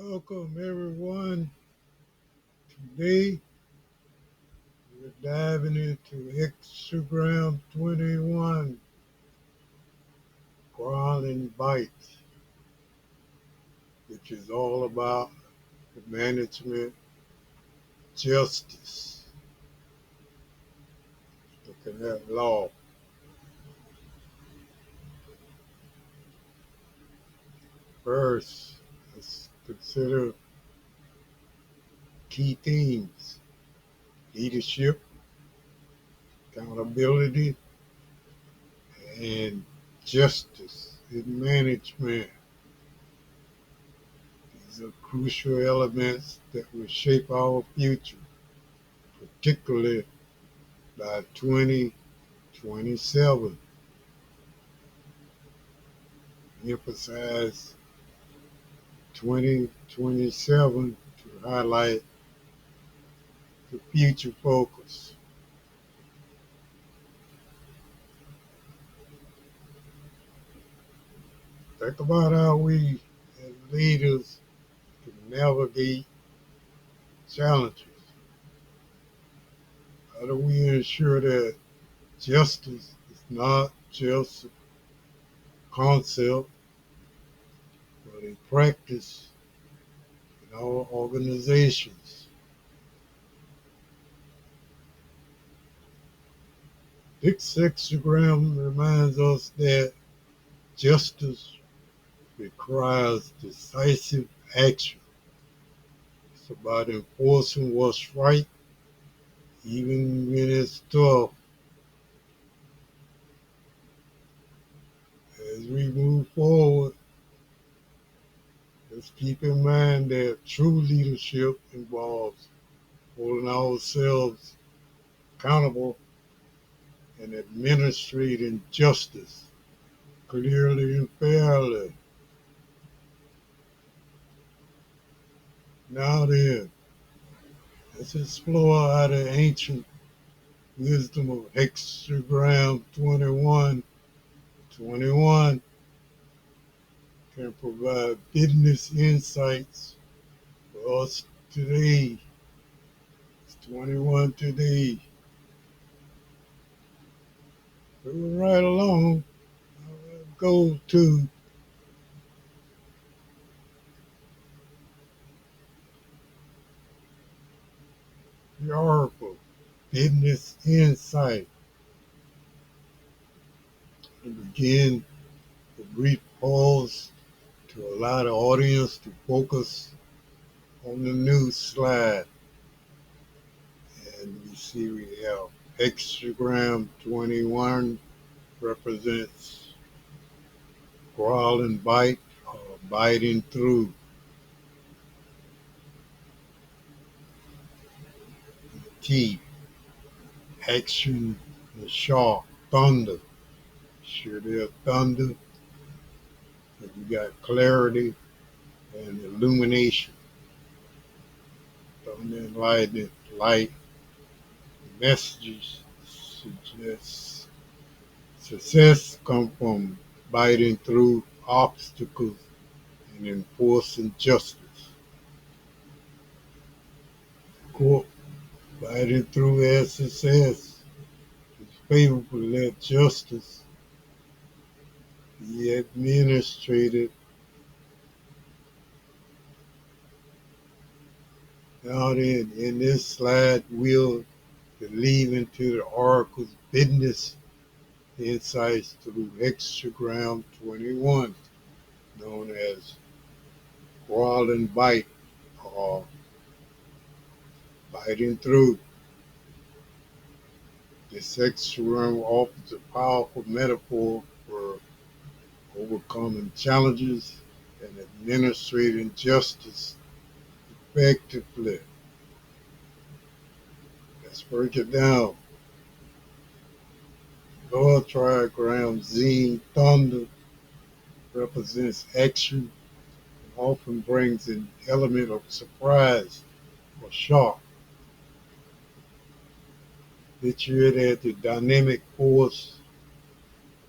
Welcome everyone. Today we're diving into Hexagram 21, Growl and Bite, which is all about the management justice. Looking at law. First, let's consider key themes: leadership, accountability, and justice in management. These are crucial elements that will shape our future, particularly by 2027. Emphasize 2027 to highlight the future focus. Think about how we as leaders can navigate challenges. How do we ensure that justice is not just a concept, but a practice in our organizations? This hexagram reminds us that justice requires decisive action. It's about enforcing what's right, even when it's tough. As we move forward, let's keep in mind that true leadership involves holding ourselves accountable and administrating justice clearly and fairly. Now then, let's explore how the ancient wisdom of hexagram 21 can provide business insights for us today. It's 21 today. Moving right along, go to the oracle, business insight. To begin, a brief pause to allow the audience to focus on the new slide. And we see we have hexagram 21 represents growl and bite, or biting through. T, action, the shark, thunder. Sure, there's thunder, but you got clarity and illumination. Thunder and lightning, light, messages suggest success come from biting through obstacles and enforcing justice. Quote, biting through as success is favorable, let justice be administrated. Now then, in this slide, we'll delve into the oracle's business insights through hexagram 21, known as growl and bite, or biting through. This hexagram offers a powerful metaphor for overcoming challenges and administrating justice effectively. Let's break it down. Lower trigram Z thunder represents action and often brings an element of surprise or shock. Picture it as the dynamic force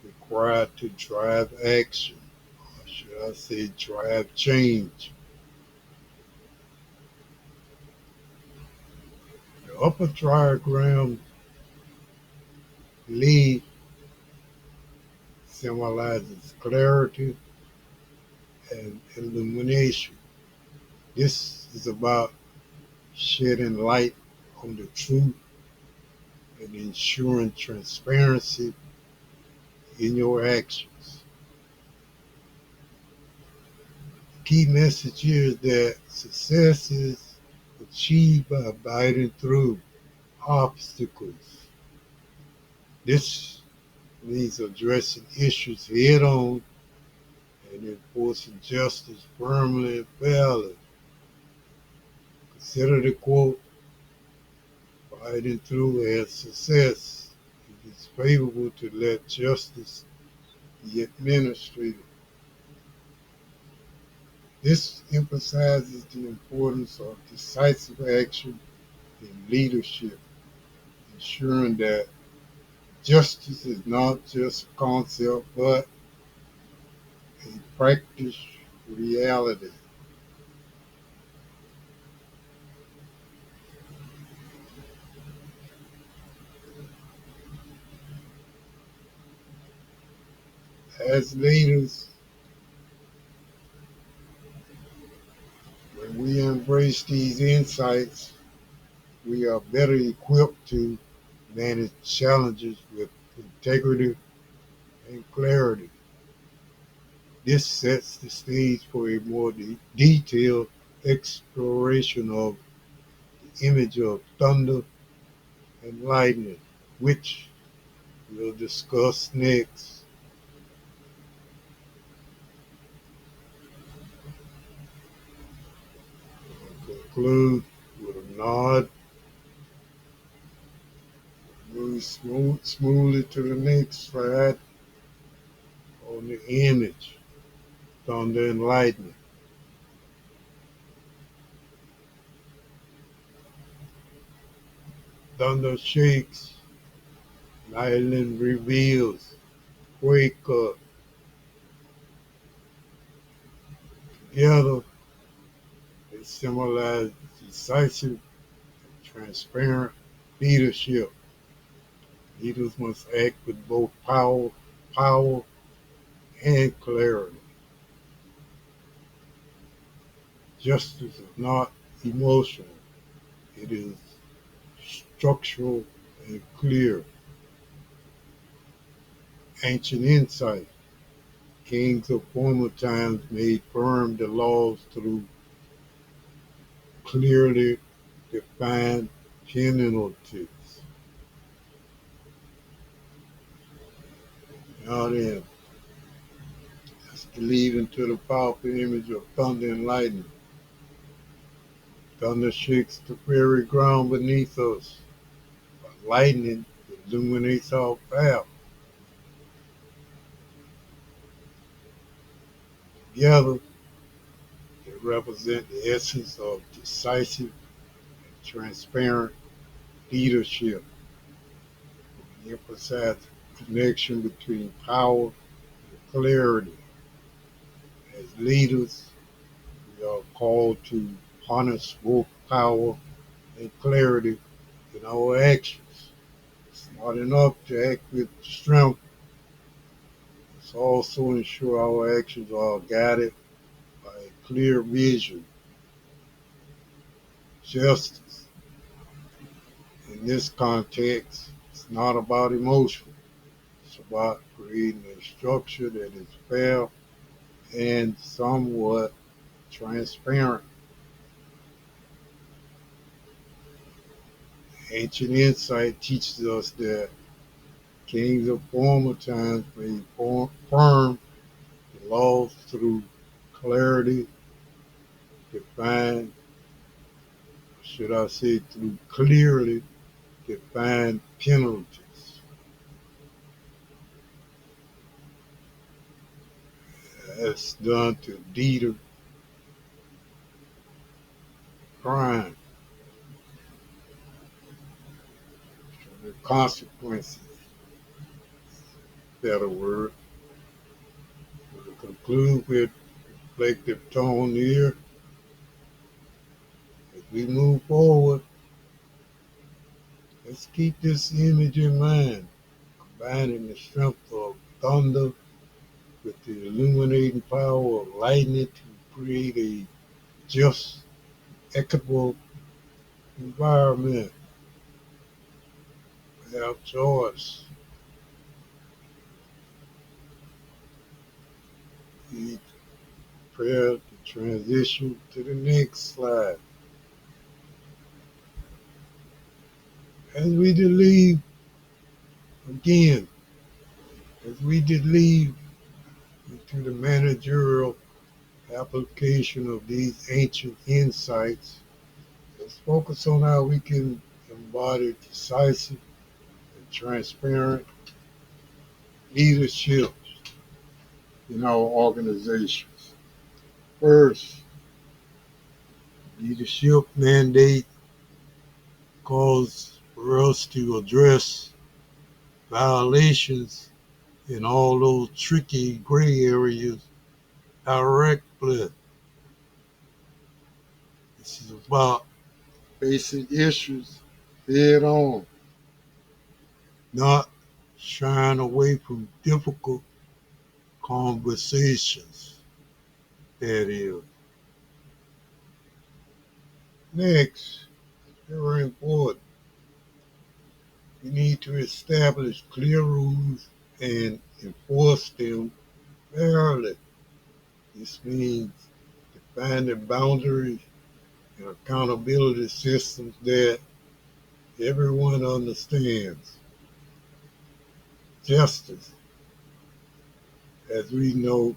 required to drive action, or should I say drive change. upper trigram lead symbolizes clarity and illumination. This is about shedding light on the truth and ensuring transparency in your actions. The key message here is that success is achieved by abiding through obstacles. This means addressing issues head on and enforcing justice firmly and fairly. Consider the quote, abiding through as success. It is favorable to let justice be administered. This emphasizes the importance of decisive action in leadership, ensuring that justice is not just a concept but a practiced reality. As leaders, when we embrace these insights, we are better equipped to manage challenges with integrity and clarity. This sets the stage for a more detailed exploration of the image of thunder and lightning, which we'll discuss next. We'll conclude with a nod, move smoothly to the next slide on the image, thunder and lightning. Thunder shakes, lightning reveals, wake up. Together, they symbolize decisive, transparent leadership. Leaders must act with both power and clarity. Justice is not emotional. It is structural and clear. Ancient insight. Kings of former times made firm the laws through clearly defined penalties. Now then, let's believe into the powerful image of thunder and lightning. Thunder shakes the very ground beneath us, while lightning illuminates our path. Together, they represent the essence of decisive and transparent leadership. We emphasize the connection between power and clarity. As leaders, we are called to harness both power and clarity in our actions. It's not enough to act with strength. It's also ensure our actions are guided by a clear vision. Justice, in this context, it's not about emotion. It's about creating a structure that is fair and somewhat transparent. Ancient insight teaches us that kings of former times made firm the laws through clarity, defined, should I say, through clearly defined penalties. That's done to deter crime. The consequences, better word. We'll conclude with reflective tone here. As we move forward, Let's keep this image in mind, combining the strength of thunder with the illuminating power of lightning to create a just, equitable environment. We have choice. We prepare to transition to the next slide. As we leave again, as we leave into the managerial application of these ancient insights, let's focus on how we can embody decisive and transparent leadership in our organizations. First, leadership mandate calls for us to address violations in all those tricky gray areas directly. This is about facing issues head on, not shying away from difficult conversations. That is. Next, very important, we need to establish clear rules and enforce them fairly. This means defining boundaries and accountability systems that everyone understands. Justice, as we know,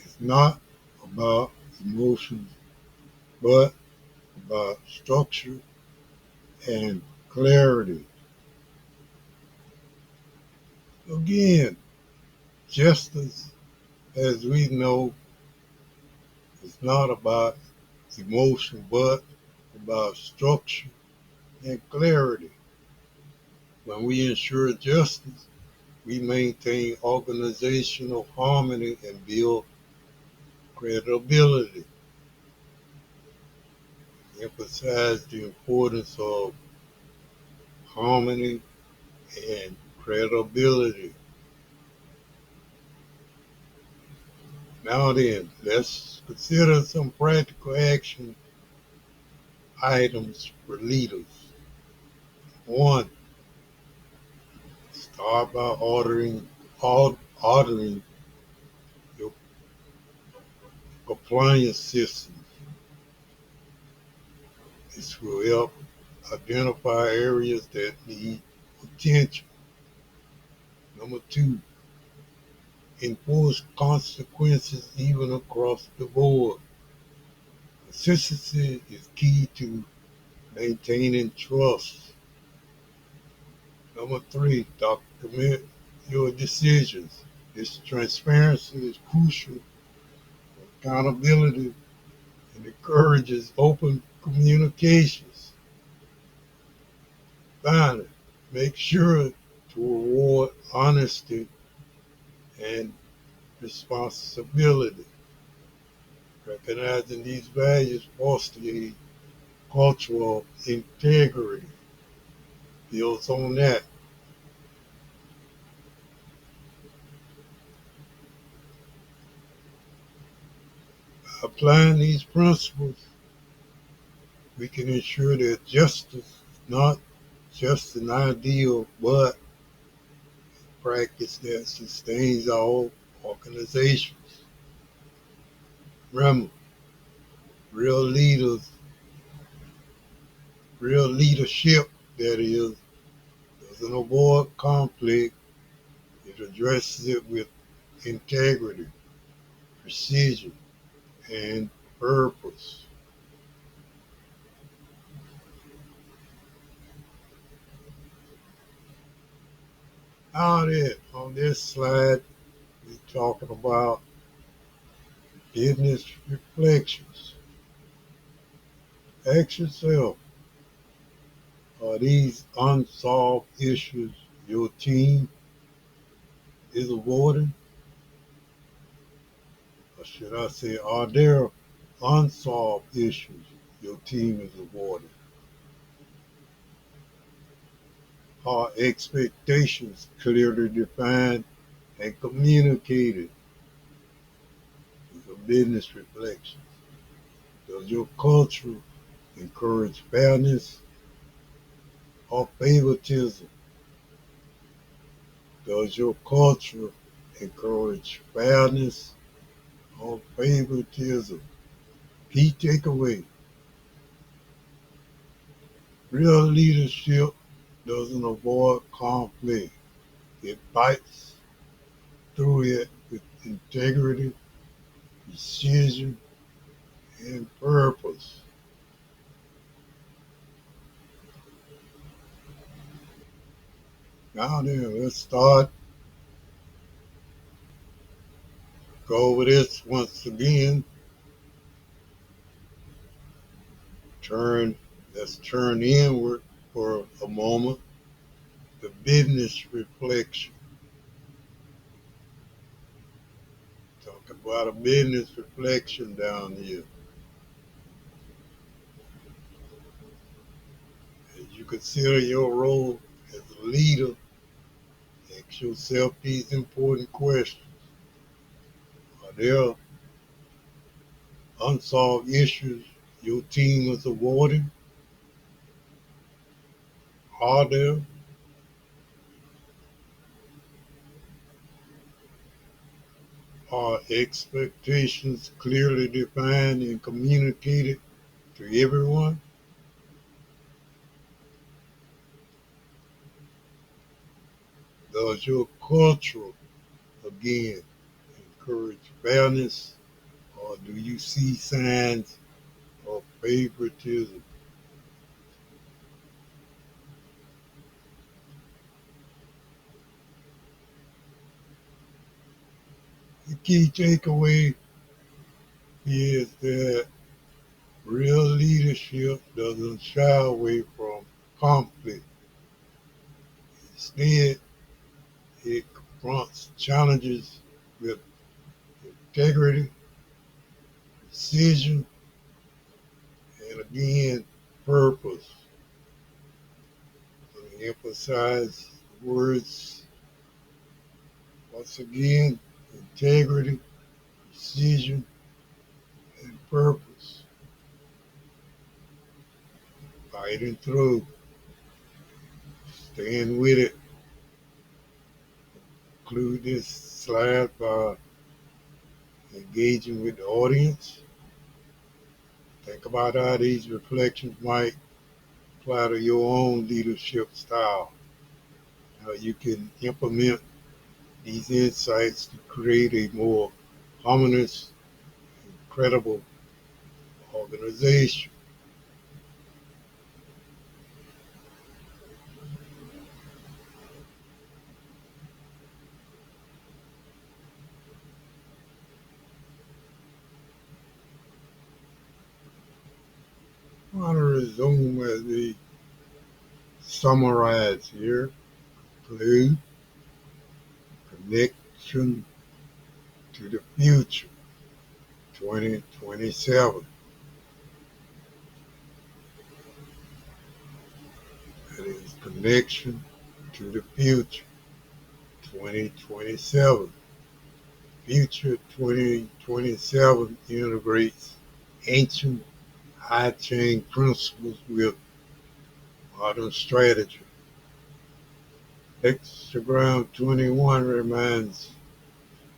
is not about emotions, but about structure and clarity. Again, justice, as we know, is not about emotion, but about structure and clarity. When we ensure justice, we maintain organizational harmony and build credibility. Emphasize the importance of harmony and credibility. Now then, let's consider some practical action items for leaders. One, start by ordering your compliance system. This will help identify areas that need attention. Number two, enforce consequences even across the board. Consistency is key to maintaining trust. Number three, document your decisions. This transparency is crucial for accountability and encourages open communications. Finally, make sure to reward honesty and responsibility. Recognizing these values foster a culture of integrity. Builds on that. Applying these principles, we can ensure that justice is not just an ideal, but a practice that sustains our organizations. Remember, real leaders, real leadership, that is, doesn't avoid conflict, it addresses it with integrity, precision, and purpose. Now then, on this slide, we're talking about business reflections. Ask yourself, are these unsolved issues your team is avoiding? Or should I say, are there unsolved issues your team is avoiding? Are expectations clearly defined and communicated? These are business reflections. Does your culture encourage fairness or favoritism? Does your culture encourage fairness or favoritism? Key takeaway: real leadership doesn't avoid conflict, it fights through it with integrity, precision, and purpose. Now then, let's start. Go over this once again. Turn, let's turn inward for a moment. The business reflection. Talk about a business reflection down here. As you consider your role as a leader, ask yourself these important questions. Are there unsolved issues your team is avoiding? Are there? Are expectations clearly defined and communicated to everyone? Does your culture, again, encourage fairness, or do you see signs of favoritism? The key takeaway is that real leadership doesn't shy away from conflict. Instead, it confronts challenges with integrity, precision, and again, purpose. Let me emphasize the words once again: integrity, precision, and purpose. Fighting through, staying with it. Include this slide by engaging with the audience. Think about how these reflections might apply to your own leadership style. How you can implement these insights to create a more harmonious and credible organization. I want to resume as we summarize here. Include connection to the future, 2027. That is connection to the future, 2027. Future 2027 integrates ancient I Ching principles with modern strategy. Hexagram 21 reminds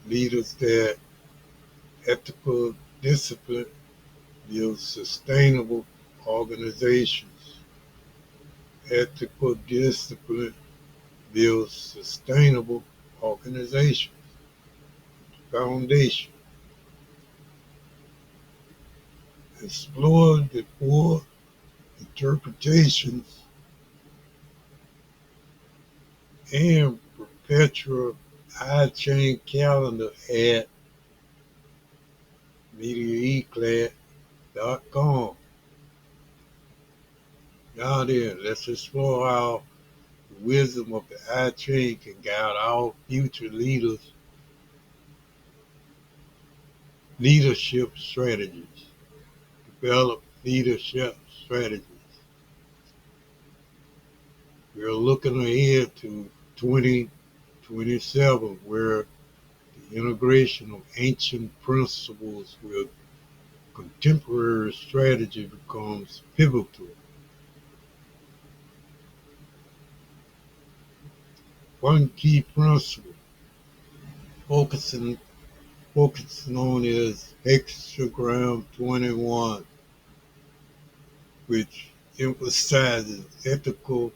leaders that ethical discipline builds sustainable organizations. Ethical discipline builds sustainable organizations. Foundation. Explore the four interpretations and perpetual I Ching calendar at MediaEclat.com. Now then, let's explore how the wisdom of the I Ching can guide our future leadership strategies. Develop leadership strategies. We're looking ahead to 2027, where the integration of ancient principles with contemporary strategy becomes pivotal. One key principle focusing focusing on is Hexagram 21, which emphasizes ethical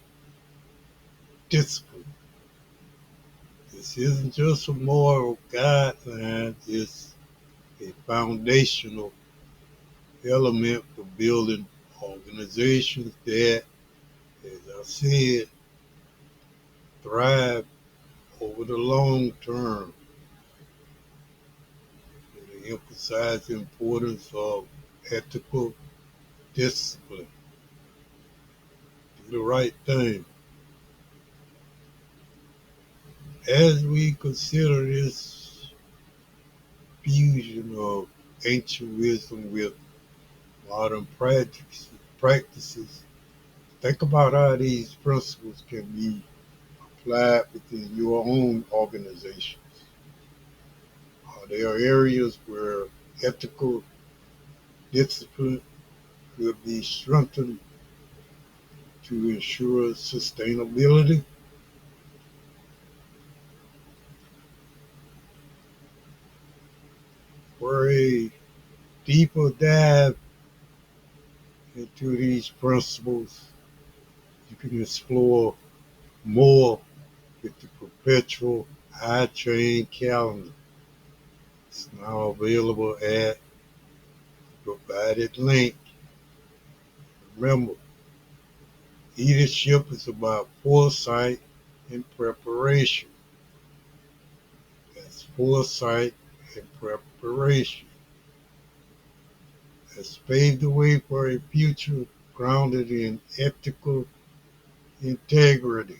discipline. This isn't just a moral guideline, it's a foundational element for building organizations that, as I said, thrive over the long term. And they emphasize the importance of ethical discipline. Do the right thing. As we consider this fusion of ancient wisdom with modern practices, think about how these principles can be applied within your own organizations. There are areas where ethical discipline could be strengthened to ensure sustainability. For a deeper dive into these principles, you can explore more with the perpetual I Ching calendar. It's now available at the provided link. Remember, leadership is about foresight and preparation. That's foresight and preparation. Has paved the way for a future grounded in ethical integrity.